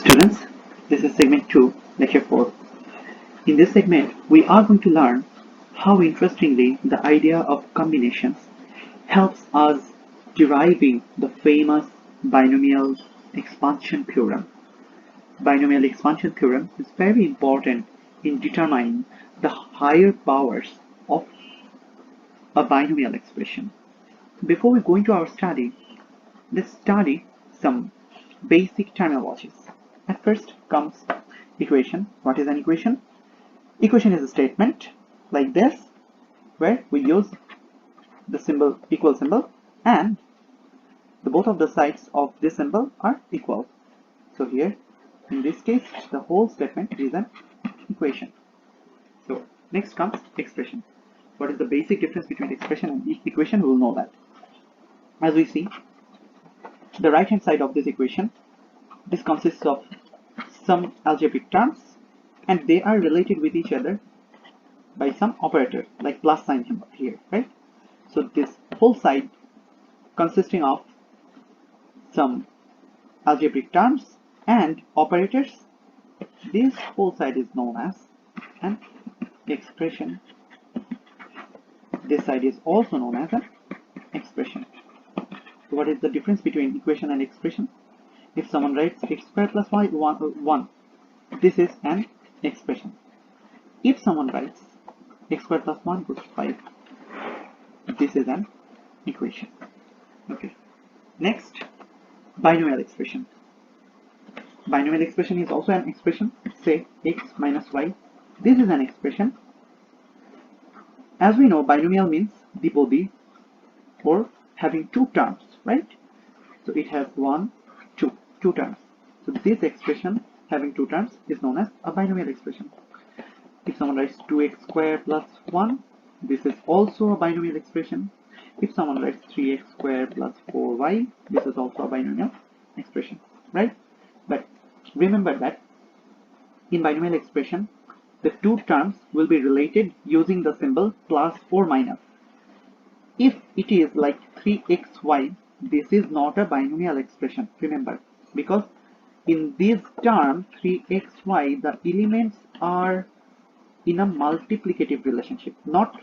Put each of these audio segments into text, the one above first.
Students, this is segment 2, lecture 4. In this segment, we are going to learn how interestingly the idea of combinations helps us deriving the famous binomial expansion theorem. Binomial expansion theorem is very important in determining the higher powers of a binomial expression. Before we go into our study, let's study some basic terminologies. At first comes equation. What is an equation? Equation is a statement like this where we use the symbol equal symbol and both of the sides of this symbol are equal. So here in this case the whole statement is an equation. So next comes expression. What is the basic difference between expression and equation? We will know that. As we see, the right hand side of this equation, this consists of some algebraic terms and they are related with each other by some operator like plus sign here, right? So this whole side consisting of some algebraic terms and operators, this whole side is known as an expression. This side is also known as an expression. So what is the difference between equation and expression? If someone writes x squared plus y 1, this is an expression. If someone writes x squared plus 1 equals 5, this is an equation. Okay. Next, binomial expression. Binomial expression is also an expression. Say x minus y. This is an expression. As we know, binomial means double b or having two terms, right? So it has two terms. So this expression having two terms is known as a binomial expression. If someone writes 2x squared plus 1, this is also a binomial expression. If someone writes 3x squared plus 4y, this is also a binomial expression, right? But remember that in binomial expression, the two terms will be related using the symbol plus or minus. If it is like 3xy, this is not a binomial expression, remember, because in this term 3xy, the elements are in a multiplicative relationship, not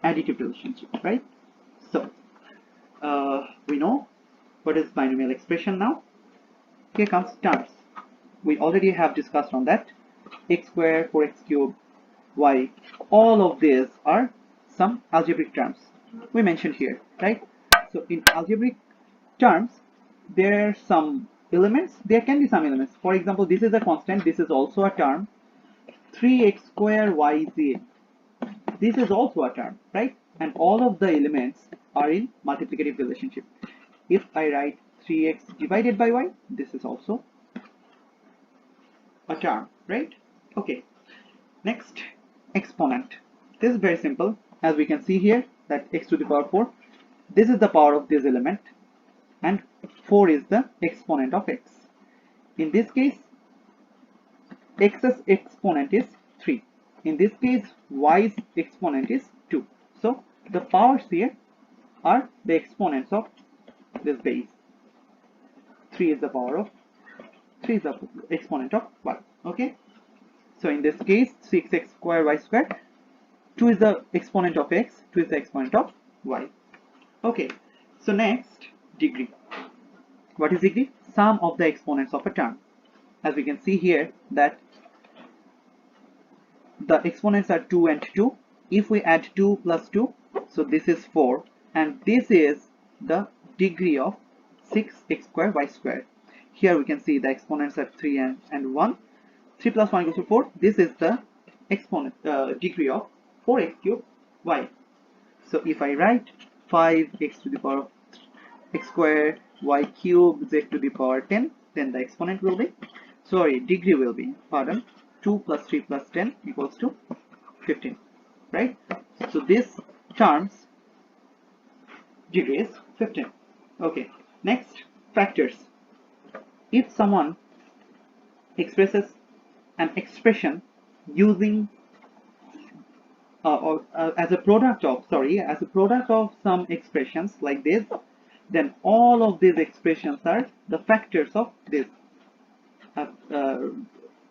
additive relationship, right? So we know what is binomial expression now. Here comes terms. We already have discussed on that. X squared, 4x cubed, y, all of these are some algebraic terms we mentioned here, right? So in algebraic terms, there are some elements, there can be some elements. For example, this is a constant, this is also a term. 3x squared yz, this is also a term, right? And all of the elements are in multiplicative relationship. If I write 3x divided by y, this is also a term, right? Okay. Next, exponent. This is very simple. As we can see here, that x to the power 4, this is the power of this element and 4 is the exponent of x. In this case, x's exponent is 3. In this case, y's exponent is 2. So the powers here are the exponents of this base. 3 is the power of 3 is the exponent of y. Okay. So in this case, 6x squared y squared, 2 is the exponent of x, 2 is the exponent of y. Okay, so next, degree. What is degree? Sum of the exponents of a term. As we can see here that the exponents are 2 and 2. If we add 2 plus 2, so this is 4, and this is the degree of 6x squared y squared. Here we can see the exponents are 3 and 1. 3 plus 1 equals to 4. This is the exponent degree of 4x cubed y. So if I write 5x to the power of x squared y cubed z to the power 10, then the exponent will be, degree will be, 2 plus 3 plus 10 equals to 15, right? So this term's degree is 15. Okay, next, factors. If someone expresses an expression using as a product of some expressions like this, then all of these expressions are the factors of this.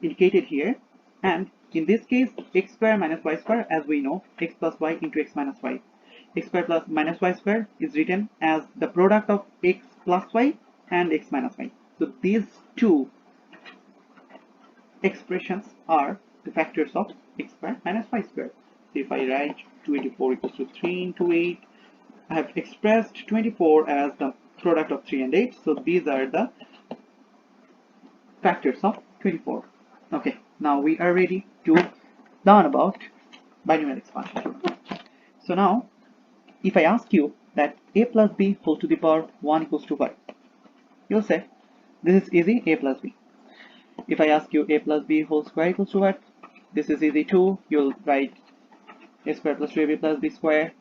indicated here. And in this case, x square minus y square, as we know, x plus y into x minus y. X square plus minus y square is written as the product of x plus y and x minus y. So these two expressions are the factors of x square minus y square. So if I write 24 equals to 3 into 8, I have expressed 24 as the product of 3 and 8. So these are the factors of 24. Okay, now we are ready to learn about binomial expansion. So now, if I ask you that a plus b whole to the power 1 equals to what? You'll say, this is easy, a plus b. If I ask you a plus b whole square equals to what? This is easy too. You'll write a square plus 2ab plus b square.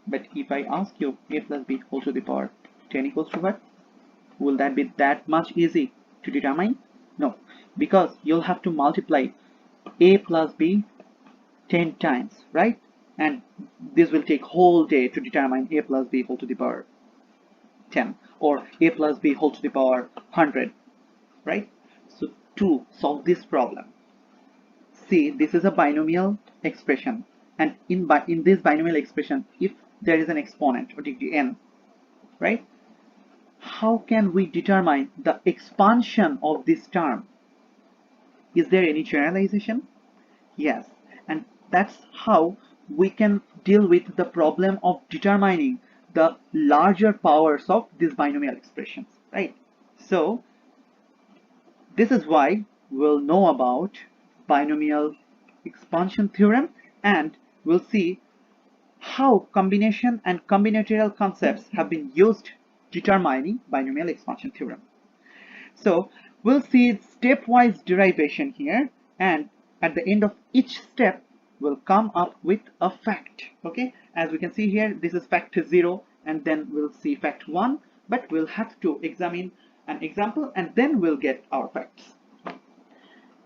But if I ask you a plus b whole to the power 10 equals to what? Will that be that much easy to determine? No, because you'll have to multiply a plus b 10 times, right? And this will take whole day to determine a plus b whole to the power 10 or a plus b whole to the power 100, right? So to solve this problem, see, this is a binomial expression, and in this binomial expression, if there is an exponent or degree n, right, how can we determine the expansion of this term? Is there any generalization? Yes, and that's how we can deal with the problem of determining the larger powers of these binomial expressions, right? So this is why we'll know about binomial expansion theorem, and we'll see how combination and combinatorial concepts have been used determining binomial expansion theorem. So we'll see stepwise derivation here, and at the end of each step we'll come up with a fact. Okay, as we can see here, this is fact 0, and then we'll see fact 1, but we'll have to examine an example and then we'll get our facts.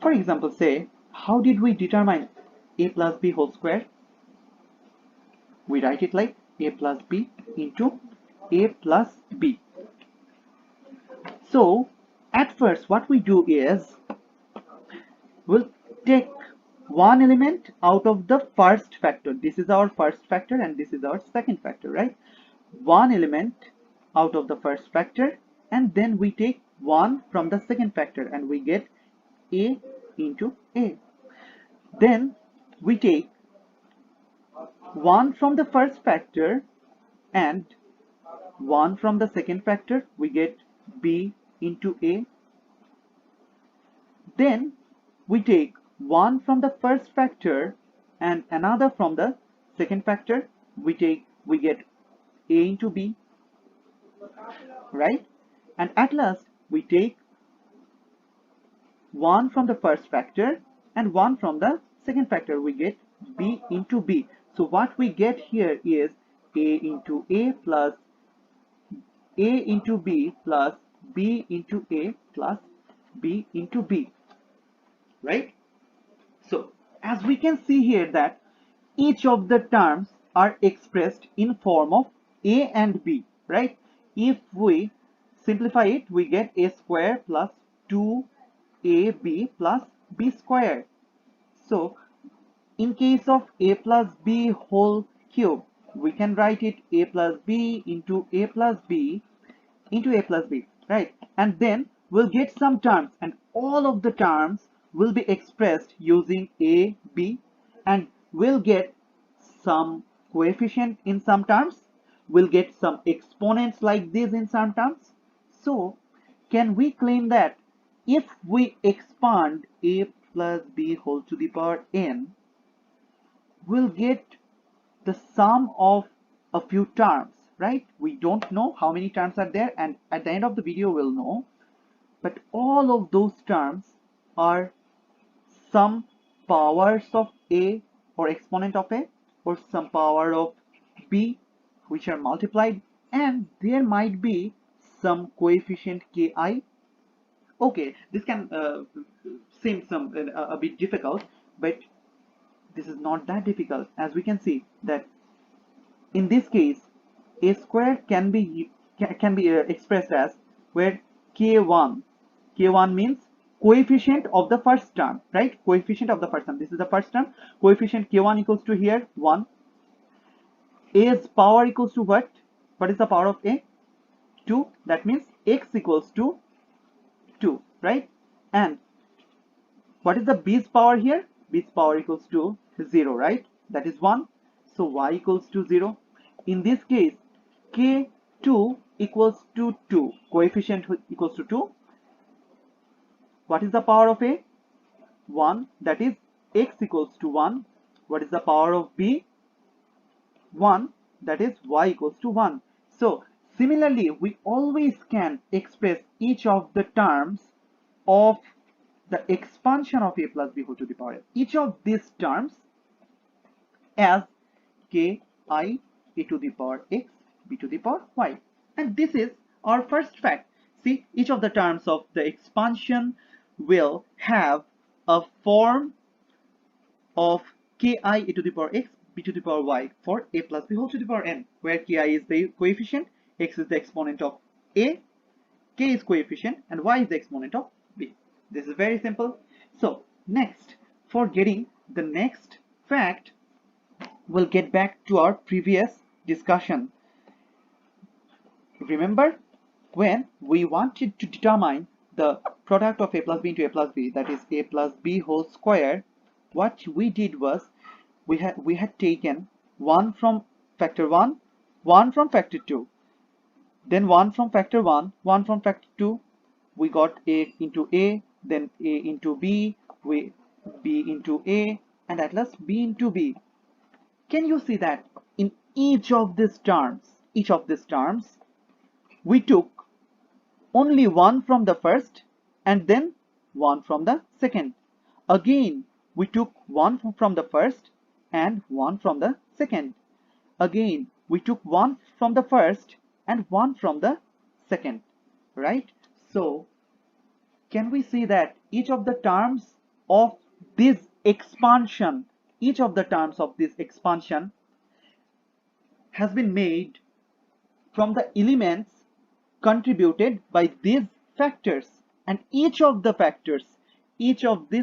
For example, say, how did we determine a plus b whole square? We write it like a plus b into a plus b. So at first what we do is we'll take one element out of the first factor. This is our first factor and this is our second factor, right? One element out of the first factor, and then we take one from the second factor and we get a into a. Then we take one from the first factor and one from the second factor, we get b into a. Then we take one from the first factor and another from the second factor, we get a into b, right? And at last we take one from the first factor and one from the second factor, we get b into b. So what we get here is a into a plus a into b plus b into a plus b into b, right? So as we can see here that each of the terms are expressed in form of a and b, right? If we simplify it, we get a square plus 2ab plus b square. So in case of a plus b whole cube, we can write it a plus b into a plus b into a plus b, right? And then we'll get some terms, and all of the terms will be expressed using a, b, and we'll get some coefficient in some terms, we'll get some exponents like this in some terms. So can we claim that if we expand a plus b whole to the power n, we'll get the sum of a few terms, right? We don't know how many terms are there, and at the end of the video we'll know, but all of those terms are some powers of a or exponent of a or some power of b which are multiplied, and there might be some coefficient ki. Okay, this can seem a bit difficult, but this is not that difficult. As we can see that in this case a square can be expressed as where k1 means coefficient of the first term, right? Coefficient of the first term. This is the first term. Coefficient k1 equals to here 1. A's power equals to what? What is the power of a? 2. That means x equals to 2, right? And what is the b's power here? B's power equals to 0, right? That is 1. So y equals to 0. In this case, k2 equals to 2. Coefficient equals to 2. What is the power of a? 1. That is x equals to 1. What is the power of b? 1. That is y equals to 1. So similarly, we always can express each of the terms of the expansion of a plus b whole to the power n. Each of these terms as ki a to the power x b to the power y. And this is our first fact. See, each of the terms of the expansion will have a form of ki a to the power x b to the power y for a plus b whole to the power n, where ki is the coefficient, x is the exponent of a, k is coefficient, and y is the exponent of b. This is very simple. So next, for getting the next fact, we'll get back to our previous discussion. Remember, when we wanted to determine the product of a plus b into a plus b, that is a plus b whole square, what we did was we had taken 1 from factor 1, 1 from factor 2, then 1 from factor 1, 1 from factor 2. We got a into a, then a into b, b into a, and at last b into b. Can you see that in each of these terms, we took only 1 from the first and then 1 from the second. Again, we took 1 from the first and 1 from the second. Again, we took 1 from the first and 1 from the second, right? So can we see that each of the terms of this expansion, has been made from the elements contributed by these factors, and each of these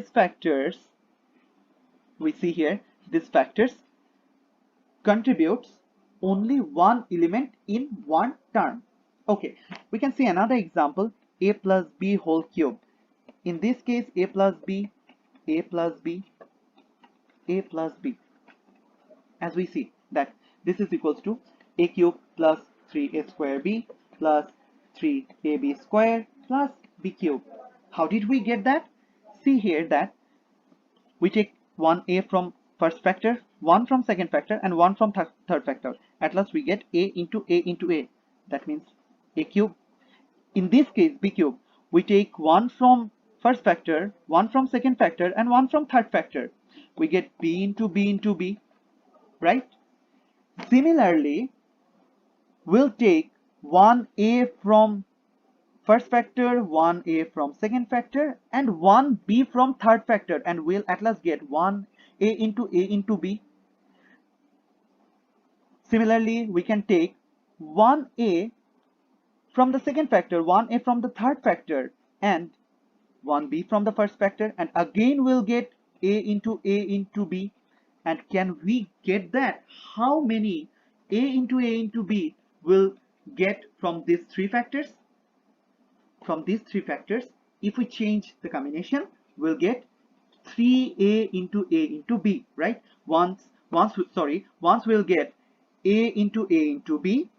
factors we see here, these factors contributes only one element in one term. Okay, we can see another example, a plus b whole cube. In this case, a plus b, a plus b, a plus b. As we see that this is equals to a cube plus 3a square b plus 3ab square plus b cube. How did we get that? See here that we take 1a from first factor, 1 from second factor, and 1 from third factor. At last we get a into a. That means a cube. In this case, b cube, we take 1 from first factor, 1 from second factor, and 1 from third factor. We get b into b, right? Similarly, we'll take 1a from first factor, 1a from second factor, and 1b from third factor, and we'll at last get 1a into b. Similarly, we can take 1a from the second factor, 1a from the third factor, and 1b from the first factor, and again we'll get a into b. And can we get that? How many a into b will get from these three factors? From these three factors, if we change the combination, we'll get 3a into b, right? Once we'll get a into b,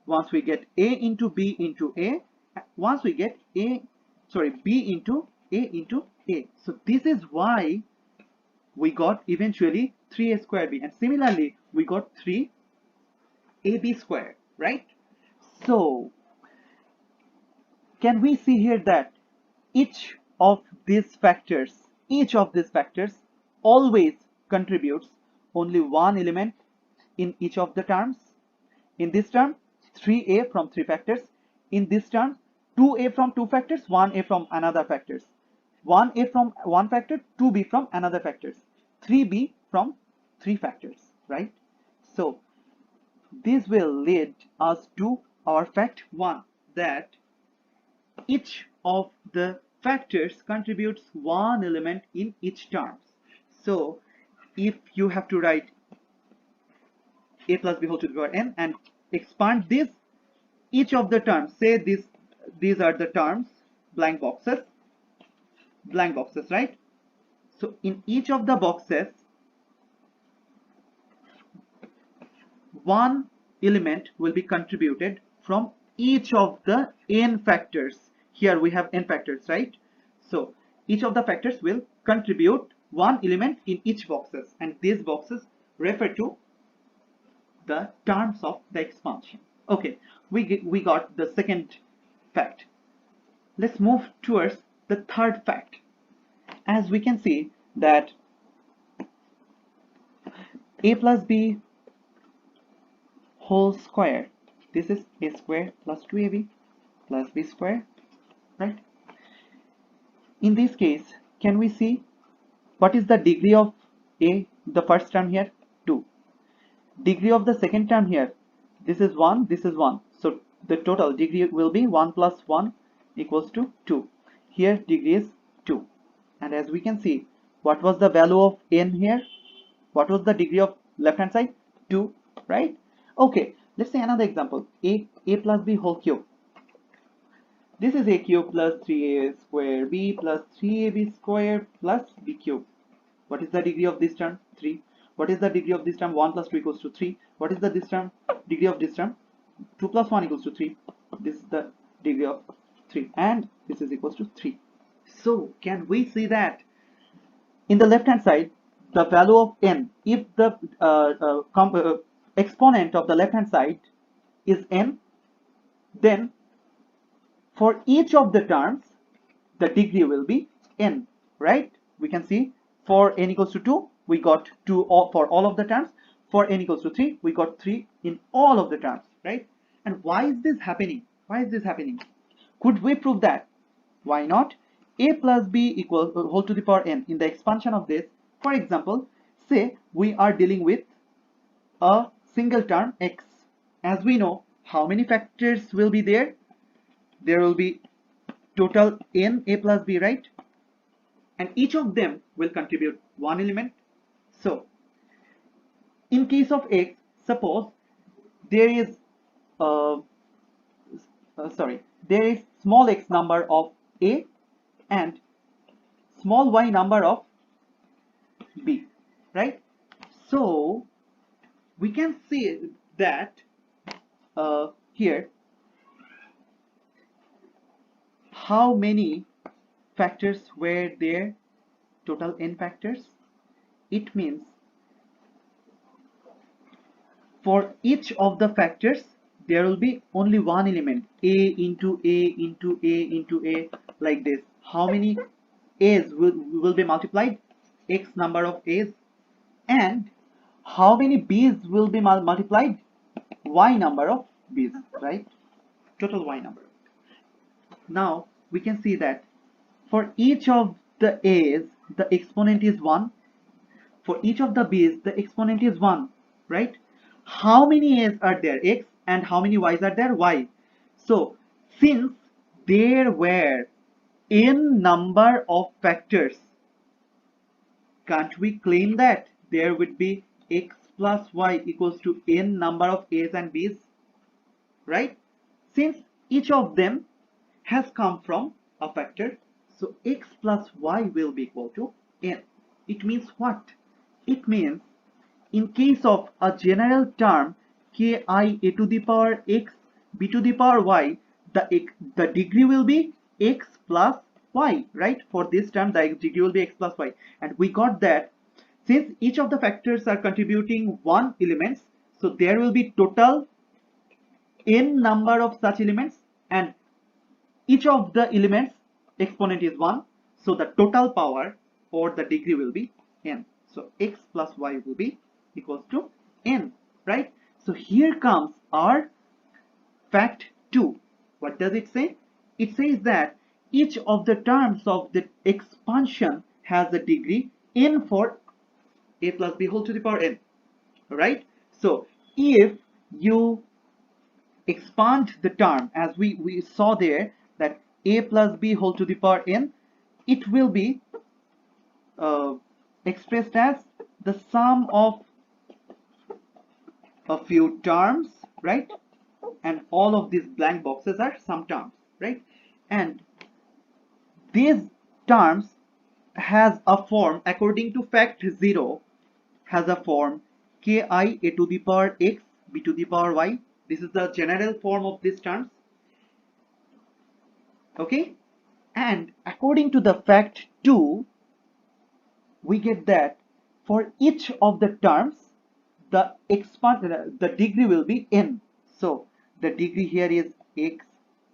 once we get a into b into a, once we get b into a. So this is why we got eventually 3a square b, and similarly we got 3ab square, right? So can we see here that each of these factors always contributes only one element in each of the terms? In this term, 3a from three factors. In this term, 2a from two factors, 1a from another factors. 1a from one factor, 2b from another factors, 3b from three factors, right? So this will lead us to our fact 1, that each of the factors contributes one element in each term. So if you have to write a plus b whole to the power n and expand this, each of the terms, say these are the terms, blank boxes, right? So in each of the boxes, one element will be contributed from each of the n factors. Here we have n factors, right? So each of the factors will contribute one element in each boxes, and these boxes refer to the terms of the expansion. Okay, we got the second fact. Let's move towards the third fact. As we can see that a plus b whole square, this is a square plus 2ab plus b square, right? In this case, can we see what is the degree of a, the first term here? 2. Degree of the second term here, this is 1, this is 1. So the total degree will be 1 plus 1 equals to 2. Here degree is 2. And as we can see, what was the value of n here? What was the degree of left hand side? 2, right? Okay, let's say another example. A plus b whole cube. This is a cube plus 3a square b plus 3ab square plus b cube. What is the degree of this term? 3. What is the degree of this term? 1 plus 2 equals to 3. What is the this term? Degree of this term? 2 plus 1 equals to 3. This is the degree of 3, and this is equals to 3. So can we see that in the left hand side, the value of n, if the exponent of the left hand side is n, then for each of the terms the degree will be n, right? We can see for n equals to 2 we got 2 for all of the terms. For n equals to 3 we got 3 in all of the terms, right? And why is this happening? Why is this happening? Could we prove that? Why not? A plus b equals whole to the power n. In the expansion of this, for example, say we are dealing with a single term x. As we know, how many factors will be there? There will be total n a plus b, right? And each of them will contribute one element. So in case of x, suppose there is there is small x number of a and small y number of b, right? So we can see that here how many factors were there? Total n factors. It means for each of the factors there will be only one element, a into a into a into a, like this. How many a's will be multiplied? X number of a's. And how many b's will be multiplied? Y number of b's, right? Total y number. Now we can see that for each of the a's the exponent is 1. For each of the b's the exponent is 1, right? How many a's are there? X. And how many y's are there? Y. So since there were n number of factors, can't we claim that there would be x plus y equals to n number of a's and b's, right? Since each of them has come from a factor, so x plus y will be equal to n. It means what? It means in case of a general term ki a to the power x b to the power y, the degree will be x plus y, right? For this term the degree will be x plus y, and we got that since each of the factors are contributing one elements, so there will be total n number of such elements, and each of the elements exponent is 1, so the total power or the degree will be n. So x plus y will be equals to n, right? So here comes our fact 2. What does it say? It says that each of the terms of the expansion has a degree n for a plus b whole to the power n, right? So if you expand the term, as we saw there, that a plus b whole to the power n, it will be expressed as the sum of a few terms, right? And all of these blank boxes are some terms, right? And these terms has a form, according to fact 0, has a form ki a to the power x b to the power y. This is the general form of these terms. Okay, and according to the fact 2, we get that for each of the terms the degree will be n. So the degree here is x,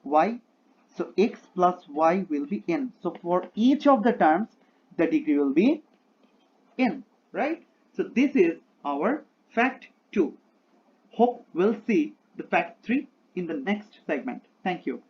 y. So x plus y will be n. So for each of the terms, the degree will be n, right? So this is our fact 2. Hope we'll see the fact 3 in the next segment. Thank you.